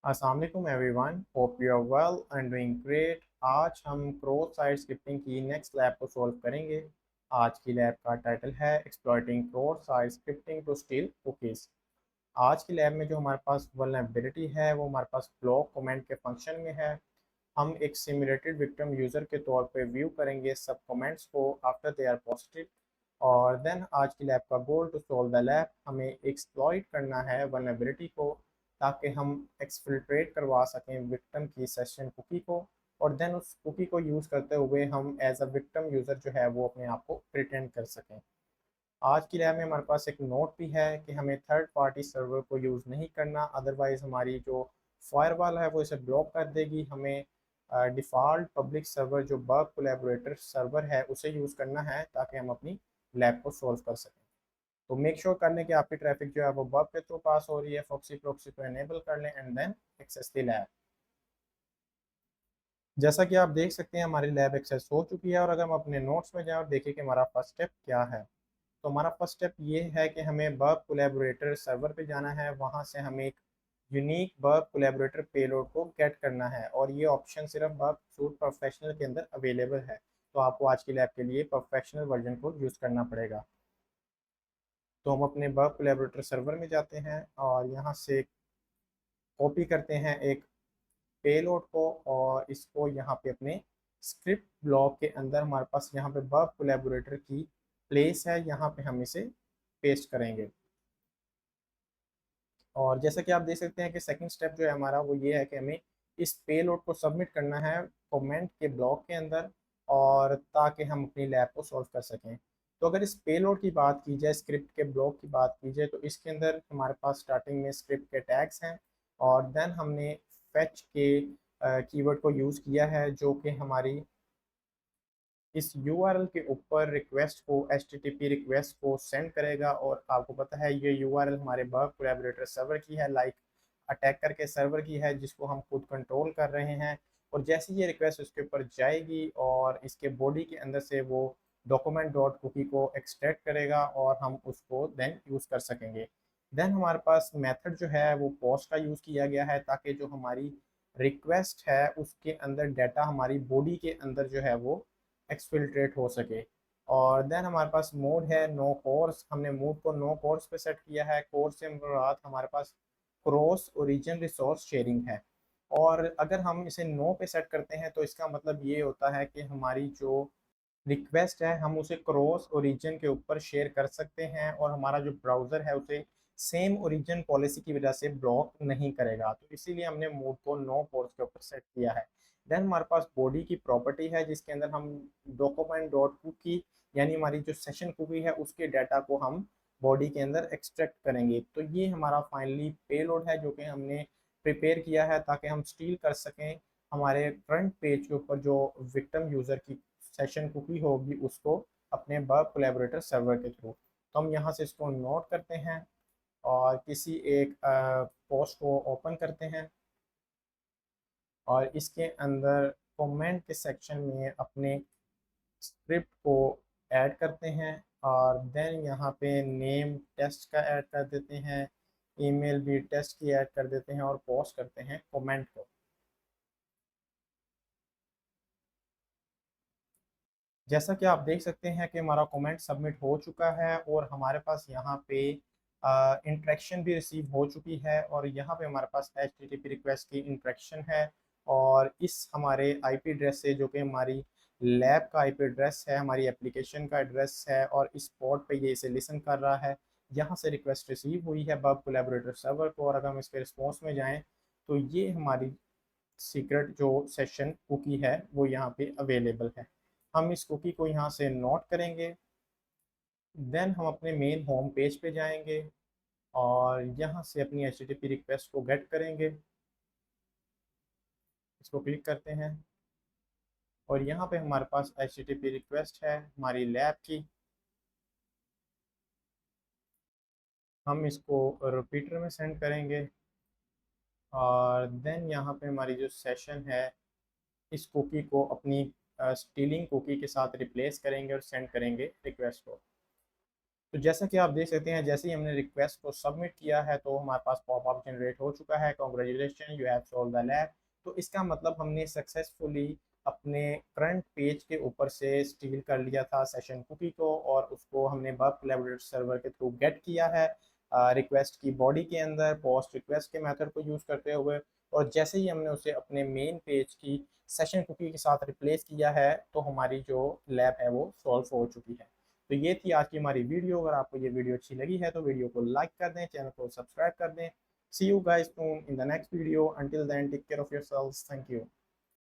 अस्सलाम वालेकुम everyone, hope you are well and doing great. आज हम क्रॉस साइट स्क्रिप्टिंग की नेक्स्ट लैब को सॉल्व करेंगे। आज की लैब का टाइटल है exploiting cross site scripting to steal cookies. आज की लैब में जो हमारे पास वल्नरेबिलिटी है वो हमारे पास ब्लॉक कमेंट के फंक्शन में है। हम एक सिमुलेटेड विक्टिम यूज़र के तौर पे व्यू करेंगे सब कमेंट्स को आफ्टर दे आर पोस्टेड। और देन आज की लैब का goal to solve the lab, हमें एक्सप्लॉइट करना है वल्नरेबिलिटी को ताकि हम एक्सफिल्ट्रेट करवा सकें विक्टिम की सेशन कुकी को। और देन उस कुकी को यूज़ करते हुए हम एज अ विक्टिम यूज़र जो है वो अपने आप को प्रिटेंड कर सकें। आज की लैब में हमारे पास एक नोट भी है कि हमें थर्ड पार्टी सर्वर को यूज़ नहीं करना, अदरवाइज़ हमारी जो फायरवॉल है वो इसे ब्लॉक कर देगी। हमें डिफ़ॉल्ट पब्लिक सर्वर जो बग कोलैबोरेटर सर्वर है उसे यूज़ करना है ताकि हम अपनी लैब को सॉल्व कर सकें। तो मेक श्योर कर लें कि आपकी ट्रैफिक जो है वो बग के थ्रू पास हो रही है। फॉक्सी प्रॉक्सी को एनेबल कर लें and then access the lab. जैसा कि आप देख सकते हैं हमारी लैब एक्सेस हो चुकी है। और अगर हम अपने नोट्स में जाएं और देखें कि हमारा फर्स्ट स्टेप क्या है, तो हमारा फर्स्ट स्टेप ये है कि हमें बग कोलैबोरेटर सर्वर पे जाना है। वहाँ से हमें एक यूनिक बग कोलैबोरेटर पेलोड को गेट करना है और ये ऑप्शन सिर्फ बग सूट प्रोफेशनल के अंदर अवेलेबल है। तो आपको आज की लैब के लिए प्रोफेशनल वर्जन को यूज़ करना पड़ेगा। तो हम अपने बग कोलैबोरेटर सर्वर में जाते हैं और यहाँ से कॉपी करते हैं एक पेलोड को और इसको यहाँ पे अपने स्क्रिप्ट ब्लॉक के अंदर हमारे पास यहाँ पे बग कोलैबोरेटर की प्लेस है, यहाँ पे हम इसे पेस्ट करेंगे। और जैसा कि आप देख सकते हैं कि सेकंड स्टेप जो है हमारा वो ये है कि हमें इस पेलोड को सबमिट करना है कमेंट के ब्लॉक के अंदर, और ताकि हम अपनी लैब को सॉल्व कर सकें। तो अगर इस पेलोड की बात की जाए, स्क्रिप्ट के ब्लॉक की बात की जाए, तो इसके अंदर हमारे पास स्टार्टिंग में स्क्रिप्ट के टैग्स हैं और देन हमने फेच के कीवर्ड को यूज़ किया है जो कि हमारी इस यूआरएल के ऊपर रिक्वेस्ट को एचटीटीपी रिक्वेस्ट को सेंड करेगा। और आपको पता है ये यूआरएल हमारे बग कोलैबोरेटर सर्वर की है, लाइक अटैकर के सर्वर की है जिसको हम खुद कंट्रोल कर रहे हैं। और जैसे ये रिक्वेस्ट उसके ऊपर जाएगी और इसके बॉडी के अंदर से वो डॉक्यूमेंट डॉट कुकी को एक्सट्रैक्ट करेगा और हम उसको देन यूज़ कर सकेंगे। देन हमारे पास मेथड जो है वो पोस्ट का यूज़ किया गया है ताकि जो हमारी रिक्वेस्ट है उसके अंदर डाटा हमारी बॉडी के अंदर जो है वो एक्सफिल्ट्रेट हो सके। और देन हमारे पास मोड है नो कोर्स, हमने मोड को नो कोर्स पे सेट किया है। कोर्स से मुराद हमारे पास क्रॉस ओरिजिन रिसोर्स शेयरिंग है। और अगर हम इसे नो पे सेट करते हैं तो इसका मतलब ये होता है कि हमारी जो रिक्वेस्ट है हम उसे क्रॉस ओरिजिन के ऊपर शेयर कर सकते हैं और हमारा जो ब्राउज़र है उसे सेम ओरिजिन पॉलिसी की वजह से ब्लॉक नहीं करेगा। तो इसीलिए हमने मोड को नो कोर्स के ऊपर सेट किया है। देन हमारे पास बॉडी की प्रॉपर्टी है जिसके अंदर हम डॉक्यूमेंट डॉट कुकी यानी हमारी जो सेशन कुकी है उसके डाटा को हम बॉडी के अंदर एक्सट्रैक्ट करेंगे। तो ये हमारा फाइनली पेलोड है जो कि हमने प्रिपेयर किया है ताकि हम स्टील कर सकें हमारे फ्रंट पेज के ऊपर जो विक्टिम यूज़र की सेशन कुकी होगी उसको अपने बग कोलैबोरेटर सर्वर के थ्रू। तो हम यहाँ से इसको नोट करते हैं और किसी एक पोस्ट को ओपन करते हैं और इसके अंदर कमेंट के सेक्शन में अपने स्क्रिप्ट को ऐड करते हैं। और देन यहाँ पे नेम टेस्ट का ऐड कर देते हैं, ईमेल भी टेस्ट की ऐड कर देते हैं और पोस्ट करते हैं कमेंट को। जैसा कि आप देख सकते हैं कि हमारा कमेंट सबमिट हो चुका है और हमारे पास यहाँ पे इंट्रैक्शन भी रिसीव हो चुकी है और यहाँ पे हमारे पास HTTP रिक्वेस्ट की इंट्रैक्शन है। और इस हमारे आईपी एड्रेस से जो कि हमारी लैब का आईपी एड्रेस है, हमारी एप्लीकेशन का एड्रेस है और इस पोर्ट पे ये इसे लिसन कर रहा है। यहाँ से रिक्वेस्ट रिसीव हुई है बग कोलैबोरेटर सर्वर को और अगर हम इसके रिस्पॉन्स में जाएँ तो ये हमारी सीक्रेट जो सेशन कुकी है वो यहाँ पे अवेलेबल है। हम इस कुकी को यहाँ से नोट करेंगे। देन हम अपने मेन होम पेज पे जाएंगे और यहाँ से अपनी HTTP रिक्वेस्ट को गेट करेंगे। इसको क्लिक करते हैं और यहाँ पे हमारे पास HTTP रिक्वेस्ट है हमारी लैब की। हम इसको रिपीटर में सेंड करेंगे और देन यहाँ पे हमारी जो सेशन है इस कुकी को अपनी स्टीलिंग कुकी के साथ रिप्लेस करेंगे और सेंड करेंगे रिक्वेस्ट को। तो जैसा कि आप देख सकते हैं, जैसे ही हमने रिक्वेस्ट को सबमिट किया है तो हमारे पास पॉपअप जनरेट हो चुका है, congratulation you have solve the lab. तो इसका मतलब हमने सक्सेसफुली अपने फ्रंट पेज के ऊपर से स्टील कर लिया था सेशन कुकी को, और उसको हमने वेब कोलैबोरेटर सर्वर के थ्रू गेट किया है रिक्वेस्ट की बॉडी के अंदर पोस्ट रिक्वेस्ट के मेथड को यूज़ करते हुए। और जैसे ही हमने उसे अपने मेन पेज की सेशन कुकी के साथ रिप्लेस किया है तो हमारी जो लैब है वो सॉल्व हो चुकी है। तो ये थी आज की हमारी वीडियो। अगर आपको ये वीडियो अच्छी लगी है तो वीडियो को लाइक कर दें, चैनल को सब्सक्राइब कर दें। See you guys soon in the next video. Until then take care of yourselves. Thank you.